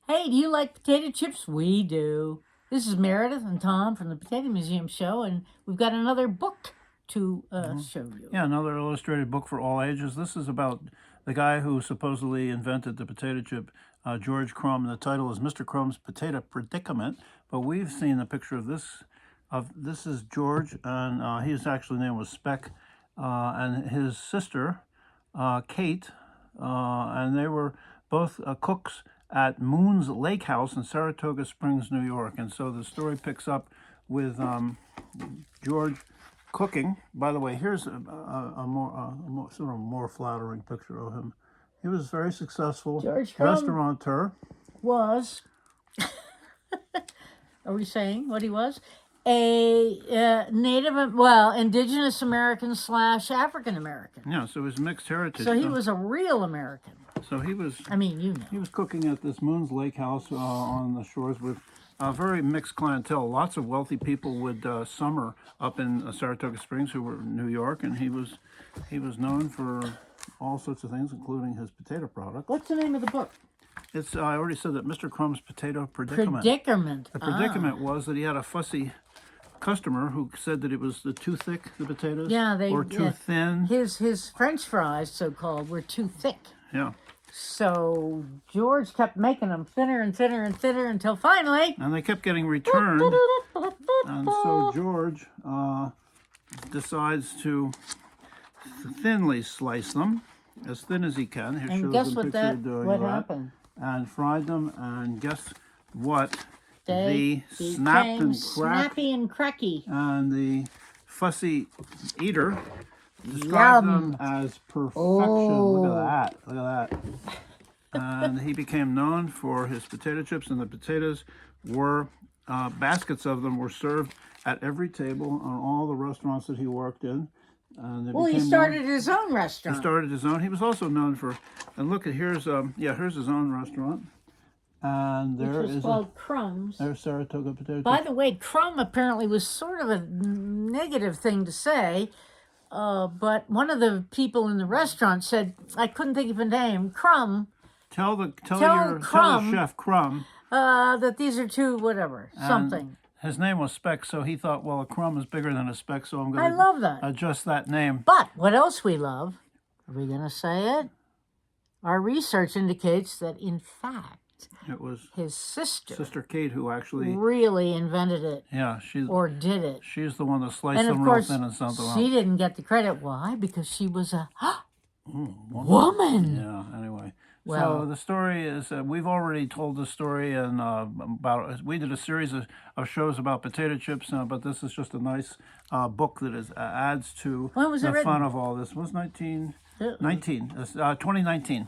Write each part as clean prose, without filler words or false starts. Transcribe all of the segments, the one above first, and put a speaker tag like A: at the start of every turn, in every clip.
A: Hey, do you like potato chips? We do. This is Meredith and Tom from the Potato Museum Show, and we've got another book to show you.
B: Yeah, another illustrated book for all ages. This is about the guy who supposedly invented the potato chip, George Crum. The title is Mr. Crum's Potato Predicament, but we've seen a picture of this. This is George, and his actual name was Speck, and his sister, Kate, and they were both cooks at Moon's Lake House in Saratoga Springs, New York. And so the story picks up with George cooking. By the way, here's a more flattering picture of him. He was very successful
A: George Crum
B: restaurateur.
A: Was, are we saying what he was? A indigenous American / African American.
B: Yeah, so it was mixed heritage.
A: So he was a real American.
B: So he was.
A: I mean, you know.
B: He was cooking at this Moon's Lake House on the shores with a very mixed clientele. Lots of wealthy people would summer up in Saratoga Springs who were in New York, and he was known for all sorts of things, including his potato product.
A: What's the name of the book?
B: It's I already said that Mr. Crum's Potato Predicament.
A: Predicament.
B: The predicament was that he had a fussy customer who said that it was too thick, the potatoes, or too thin.
A: His French fries, so-called, were too thick.
B: Yeah.
A: So George kept making them thinner and thinner and thinner until finally...
B: And they kept getting returned. And so George decides to thinly slice them, as thin as he can. Here
A: and
B: shows
A: guess
B: a
A: what
B: picture of doing
A: what
B: that.
A: happened?
B: And fried them, and guess what?
A: They
B: snapped and cracked.
A: Snappy and cracky.
B: And the fussy eater described them as perfection.
A: Oh.
B: Look at that. And he became known for his potato chips, and the potatoes were, baskets of them were served at every table on all the restaurants that he worked in. And
A: he started his own restaurant.
B: He started his own. He was also known for, and look, here's his own restaurant. And there
A: is called Crum's.
B: There's Saratoga potato chips.
A: By the way, Crum apparently was sort of a negative thing to say. But one of the people in the restaurant said, I couldn't think of a name, Crum.
B: Tell the chef Crum
A: that these are two something.
B: His name was Speck, so he thought, well, a crumb is bigger than a speck, so I'm going to
A: love that.
B: adjust that name.
A: But what else we love? Are we going to say it? Our research indicates that, in fact,
B: it was
A: his sister
B: Kate, who actually
A: really invented it.
B: Yeah,
A: or did it.
B: She's the one that sliced them real thin and sent them out.
A: She didn't get the credit. Why? Because she was a woman.
B: Yeah. Anyway,
A: well,
B: so the story is we've already told the story, and we did a series of shows about potato chips, but this is just a nice book that adds to the fun of all this. It was 2019.
A: 2019.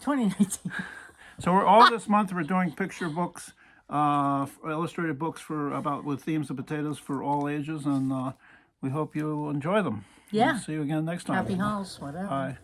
B: So all this month we're doing picture books, illustrated books with themes of potatoes for all ages, and we hope you enjoy them.
A: Yeah.
B: We'll see you again next time.
A: Happy Halls, whatever.
B: Bye.